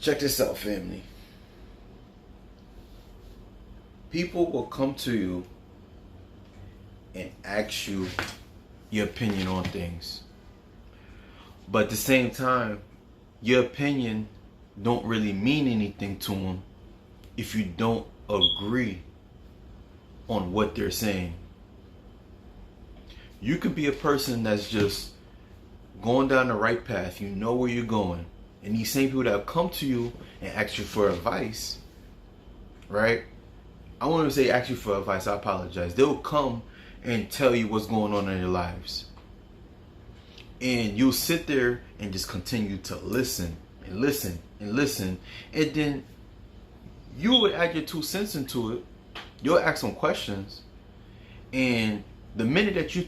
Check this out, family. People will come to you and ask you your opinion on things. But at the same time, your opinion don't really mean anything to them if you don't agree on what they're saying. You could be a person that's just going down the right path. You know where you're going. And these same people that come to you and ask you for advice, right? I won't even say ask you for advice, I apologize. They'll come and tell you what's going on in your lives. And you'll sit there and just continue to listen and listen and listen. And then you would add your 2 cents into it. You'll ask some questions. And the minute that you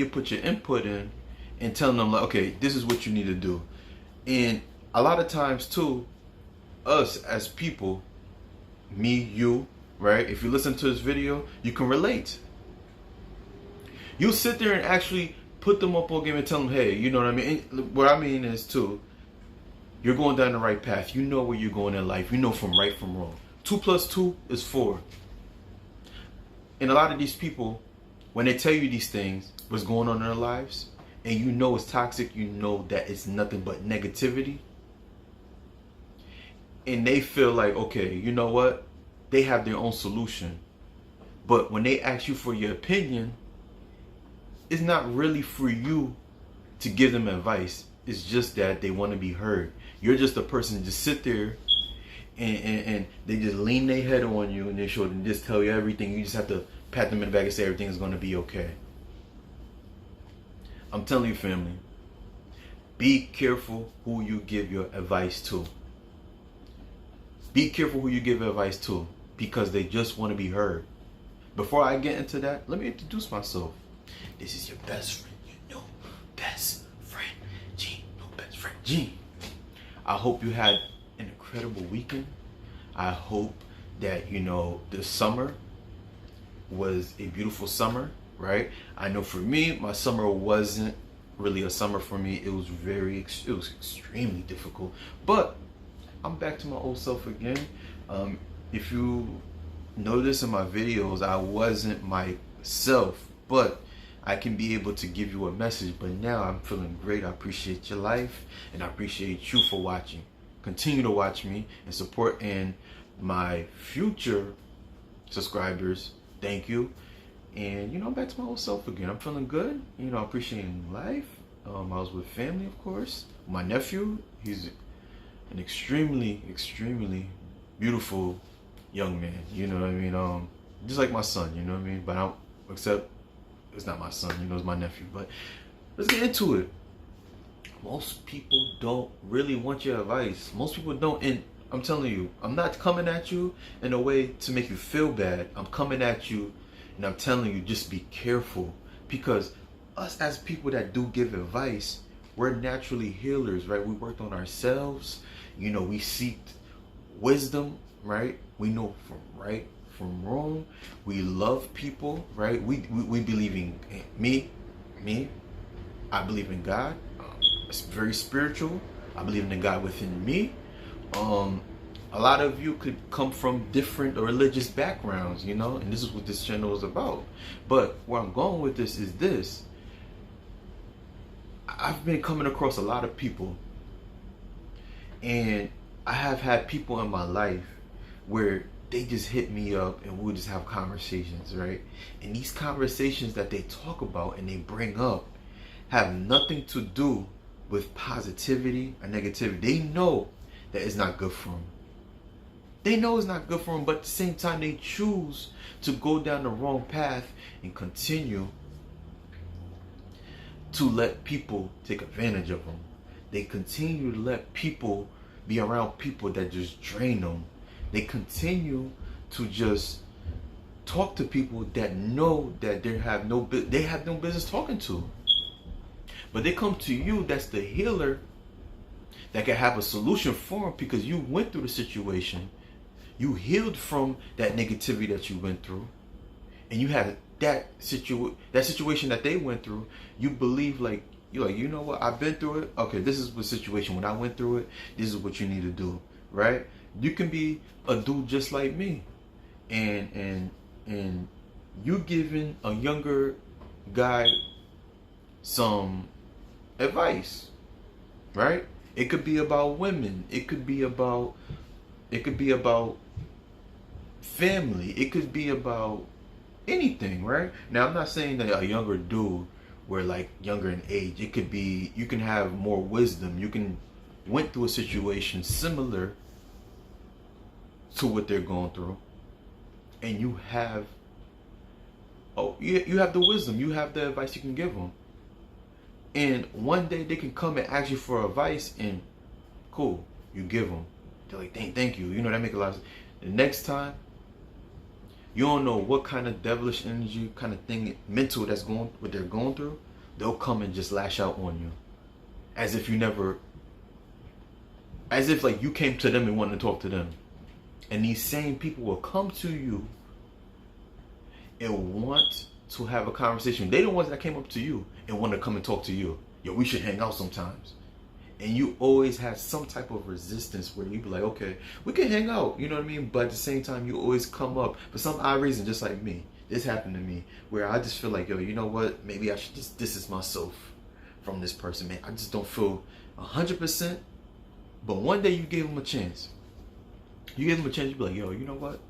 put your input in and telling them like, okay, this is what you need to do. And a lot of times too, us as people, me, you, right? If you listen to this video, you can relate. You sit there and actually put them up on game and tell them, hey, you know what I mean? And what I mean is too, you're going down the right path. You know where you're going in life. You know from right from wrong. 2 + 2 is 4. And a lot of these people, when they tell you these things, what's going on in their lives, and you know it's toxic, you know that it's nothing but negativity, and they feel like, okay, you know what? They have their own solution. But when they ask you for your opinion, it's not really for you to give them advice. It's just that they want to be heard. You're just a person to just sit there and they just lean their head on you and they should and just tell you everything. You just have to pat them in the back and say everything is going to be okay. I'm telling you, family, be careful who you give your advice to. Be careful who you give advice to, because they just want to be heard. Before I get into that, let me introduce myself. This is your best friend, best friend Gene, best friend Gene. I hope you had an incredible weekend. I hope that, this summer was a beautiful summer, right? I know for me, my summer wasn't really a summer for me. It was extremely difficult, but I'm back to my old self again. If you notice in my videos, I wasn't myself, but I can be able to give you a message. But now I'm feeling great. I appreciate your life, and I appreciate you for watching. Continue to watch me and support in my future subscribers. Thank you. And I'm back to my old self again. I'm feeling good. Appreciating life. I was with family, of course. My nephew, he's an extremely beautiful young man. You know what I mean? Just like my son. You know what I mean? But except it's not my son. It's my nephew. But let's get into it. Most people don't really want your advice. Most people don't. And I'm telling you, I'm not coming at you in a way to make you feel bad. I'm coming at you and I'm telling you, just be careful. Because us as people that do give advice, we're naturally healers, right? We worked on ourselves. We seeked wisdom, right? We know from right from wrong. We love people, right? We believe in me. I believe in God. It's very spiritual. I believe in the God within me. A lot of you could come from different religious backgrounds, and this is what this channel is about. But where I'm going with this is this. I've been coming across a lot of people, and I have had people in my life where they just hit me up and we'll just have conversations, right? And these conversations that they talk about and they bring up have nothing to do with positivity or negativity. They know that it's not good for them. They know it's not good for them, but at the same time, they choose to go down the wrong path and continue to let people take advantage of them. They continue to let people be around people that just drain them. They continue to just talk to people that know that they have no business talking to. But they come to you, that's the healer, that can have a solution for them because you went through the situation. You healed from that negativity that you went through. And you had that situation that they went through. You believe you're like, you know what, I've been through it. Okay, this is the situation. When I went through it, this is what you need to do. right? You can be a dude just like me, and you giving a younger guy some advice, right? It could be about women. It could be about family. It could be about anything, right? Now I'm not saying that a younger dude, where like younger in age, it could be you can have more wisdom. You can went through a situation similar to what they're going through, and you have you have the wisdom, you have the advice you can give them. And one day they can come and ask you for advice, and cool, you give them. They're like, thank you. You know, that make a lot of sense. The next time, you don't know what kind of devilish energy, kind of thing, mental that's going, what they're going through. They'll come and just lash out on you, as if you never, as if like you came to them and wanted to talk to them. And these same people will come to you and want to have a conversation. They the ones that came up to you and want to come and talk to you. Yo, we should hang out sometimes. And you always have some type of resistance where you be like, okay, we can hang out, you know what I mean? But at the same time, you always come up for some odd reason, just like me. This happened to me, where I just feel like, yo, you know what? Maybe I should just distance myself from this person, man. I just don't feel 100%. But one day you gave them a chance. You gave them a chance, you be like, yo, you know what?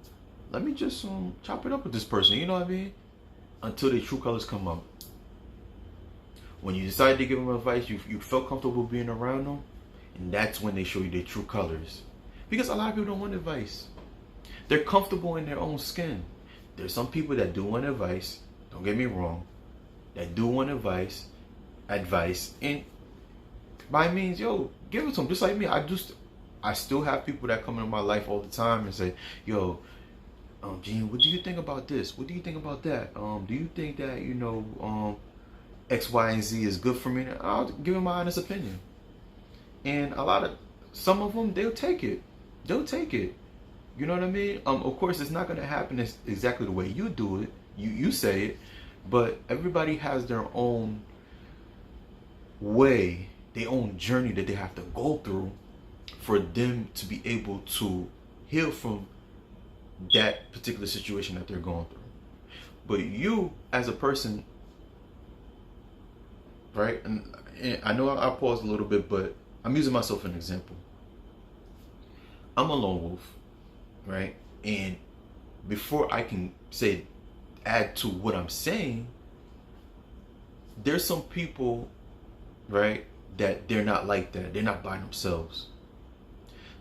Let me just chop it up with this person, you know what I mean? Until their true colors come out. When you decide to give them advice, you felt comfortable being around them, and that's when they show you their true colors. Because a lot of people don't want advice. They're comfortable in their own skin. There's some people that do want advice, don't get me wrong, that do want advice, and by means, yo, give it to them. Just like me, I still have people that come into my life all the time and say, yo, Gene, what do you think about this? What do you think about that? Do you think that, you know, X, Y, and Z is good for me? I'll give them my honest opinion. And some of them, they'll take it. They'll take it. You know what I mean? Of course, it's not going to happen exactly the way you do it. You say it. But everybody has their own way, their own journey that they have to go through for them to be able to heal from that particular situation that they're going through. But you, as a person, right? And I know I paused a little bit, but I'm using myself as an example. I'm a lone wolf, right? And before I can add to what I'm saying, there's some people, right, that they're not like that. They're not by themselves.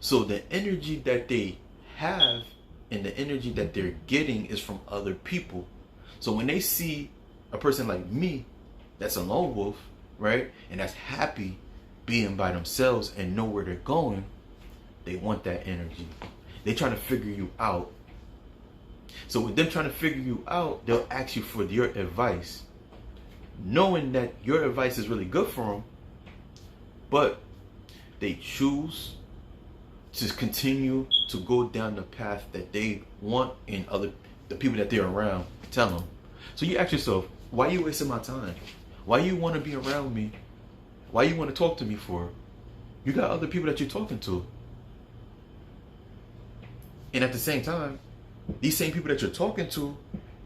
So the energy that they have and the energy that they're getting is from other people. So when they see a person like me that's a lone wolf, right, and that's happy being by themselves and know where they're going, they want that energy. They're trying to figure you out. So with them trying to figure you out, they'll ask you for your advice, knowing that your advice is really good for them, but they choose to continue to go down the path that they want, and the people that they're around tell them. So you ask yourself, why are you wasting my time? Why you want to be around me? Why you want to talk to me for? You got other people that you're talking to. And at the same time, these same people that you're talking to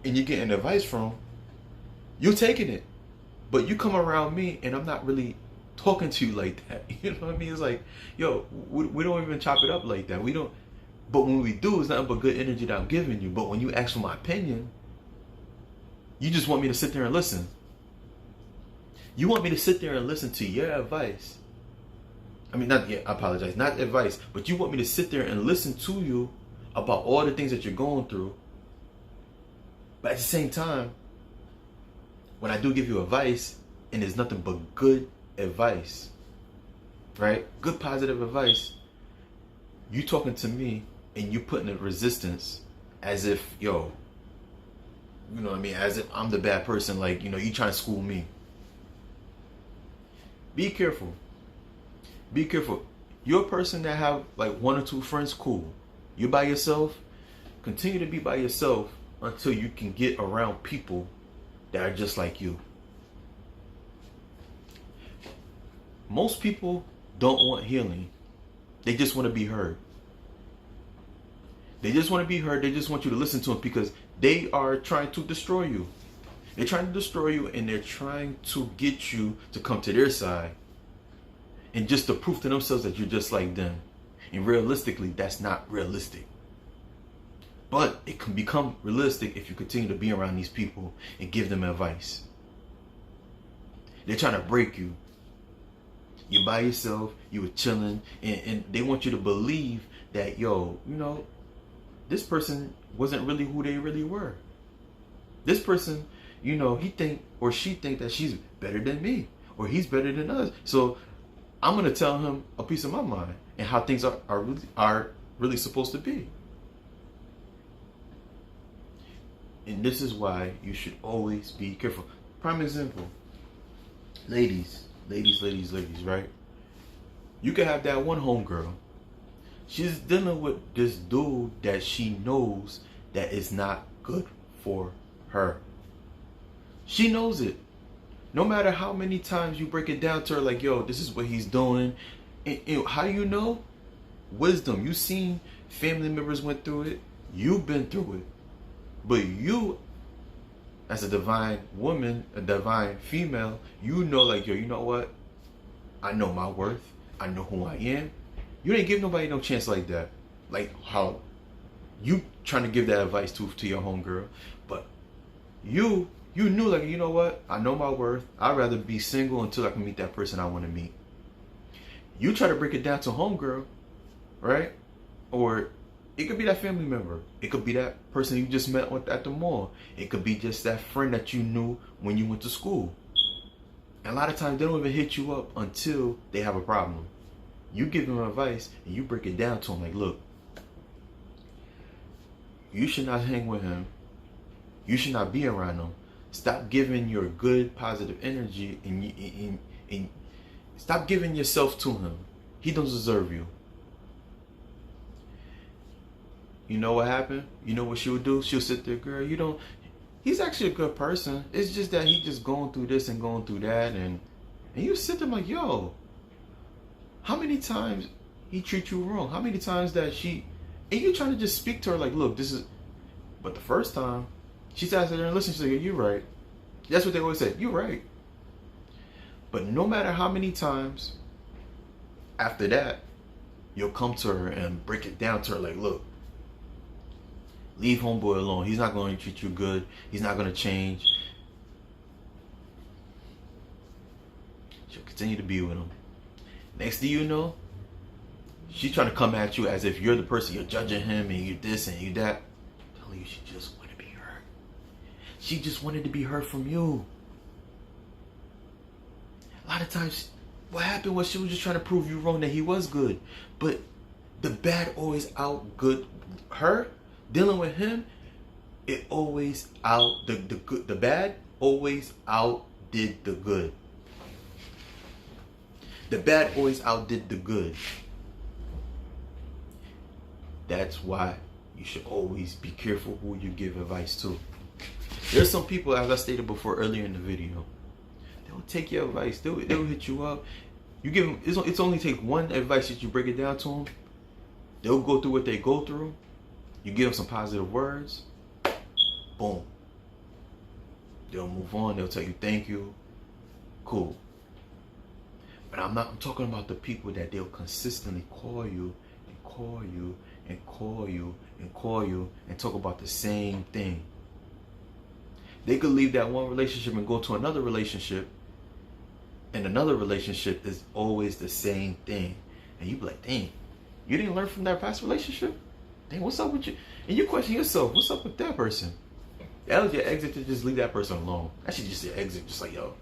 and you're getting advice from, you're taking it. But you come around me and I'm not really talking to you like that. You know what I mean? It's like, yo, we don't even chop it up like that. We don't. But when we do, it's nothing but good energy that I'm giving you. But when you ask for my opinion, you just want me to sit there and listen. You want me to sit there and listen to your advice. I mean, I apologize, not advice, but you want me to sit there and listen to you about all the things that you're going through. But at the same time, when I do give you advice, and there's nothing but good advice, right? Good positive advice, you talking to me and you putting a resistance as if, yo, you know what I mean? As if I'm the bad person, like, you know, you trying to school me. Be careful. Be careful. You're a person that have like one or two friends, cool. You're by yourself, continue to be by yourself until you can get around people that are just like you. Most people don't want healing. They just want to be heard. They just want to be heard. They just want you to listen to them because they are trying to destroy you. They're trying to destroy you, and they're trying to get you to come to their side. And just to prove to themselves that you're just like them. And realistically, that's not realistic. But it can become realistic if you continue to be around these people and give them advice. They're trying to break you. You're by yourself, you were chilling, and they want you to believe that, yo, you know, this person wasn't really who they really were. This person, you know, he think or she think that she's better than me or he's better than us. So I'm gonna tell him a piece of my mind and how things are really supposed to be. And this is why you should always be careful. Prime example, ladies, right? You can have that one homegirl. She's dealing with this dude that she knows that is not good for her. She knows it. No matter how many times you break it down to her, like, yo, this is what he's doing. And how do you know? Wisdom. You've seen family members went through it. You've been through it. But you, as a divine woman, a divine female, you know, like, yo, you know what? I know my worth. I know who I am. You didn't give nobody no chance like that. Like how you trying to give that advice to your homegirl. But you knew, like, you know what? I know my worth. I'd rather be single until I can meet that person I want to meet. You try to break it down to homegirl, right? Or it could be that family member. It could be that person you just met at the mall. It could be just that friend that you knew when you went to school. And a lot of times they don't even hit you up until they have a problem. You give them advice and you break it down to them like, look, you should not hang with him. You should not be around him. Stop giving your good, positive energy and stop giving yourself to him. He doesn't deserve you. You know what happened? You know what she would do? She'll sit there, girl, you don't, he's actually a good person. It's just that he just going through this and going through that. And you sit there like, yo, how many times he treat you wrong? How many times that she, and you trying to just speak to her like, look, this is, but the first time, she sat there and listened, she said, you're right. That's what they always say, you're right. But no matter how many times after that, you'll come to her and break it down to her like, look, leave homeboy alone. He's not going to treat you good. He's not going to change. She'll continue to be with him. Next thing you know, she's trying to come at you as if you're the person, you're judging him and you this and you that. I'm telling you, she just wanted to be heard. She just wanted to be heard from you. A lot of times, what happened was she was just trying to prove you wrong that he was good. But the bad always out good her. Dealing with him, it always out the good. The bad always outdid the good. The bad always outdid the good. That's why you should always be careful who you give advice to. There's some people, as I stated before earlier in the video, they'll take your advice. They'll hit you up. You give them. It's only take one advice that you break it down to them. They'll go through what they go through. You give them some positive words. Boom. They'll move on. They'll tell you thank you. Cool. But I'm talking about the people that they'll consistently call you and call you and call you and call you and talk about the same thing. They could leave that one relationship and go to another relationship, and another relationship is always the same thing. And you be like, dang, you didn't learn from that past relationship? Dang, what's up with you? And you question yourself, what's up with that person? That was your exit to just leave that person alone. That should just your exit, just like, yo,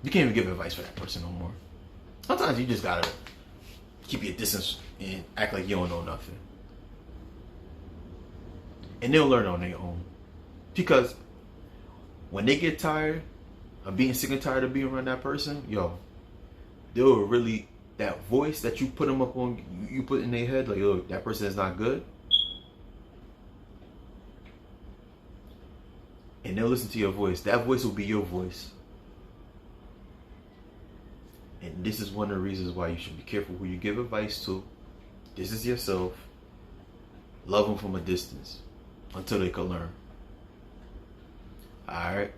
you can't even give advice for that person no more. Sometimes you just gotta keep your distance and act like you don't know nothing. And they'll learn on their own. Because when they get tired of being sick and tired of being around that person, yo, they'll really, that voice that you put them up on, you put in their head, like, yo, that person is not good. And they'll listen to your voice. That voice will be your voice. And this is one of the reasons why you should be careful who you give advice to. This is yourself. Love them from a distance until they can learn. Alright?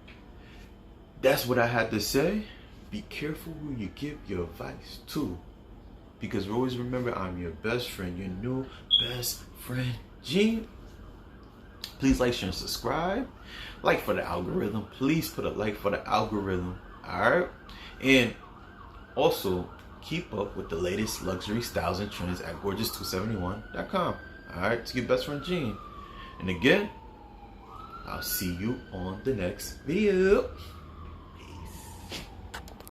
That's what I had to say. Be careful who you give your advice to. Because always remember, I'm your best friend, your new best friend, Gene. Please like, share, and subscribe. Like for the algorithm. Please put a like for the algorithm. Alright? And also, keep up with the latest luxury styles and trends at gorgeous271.com. Alright? It's your best friend, Gene. And again, I'll see you on the next video.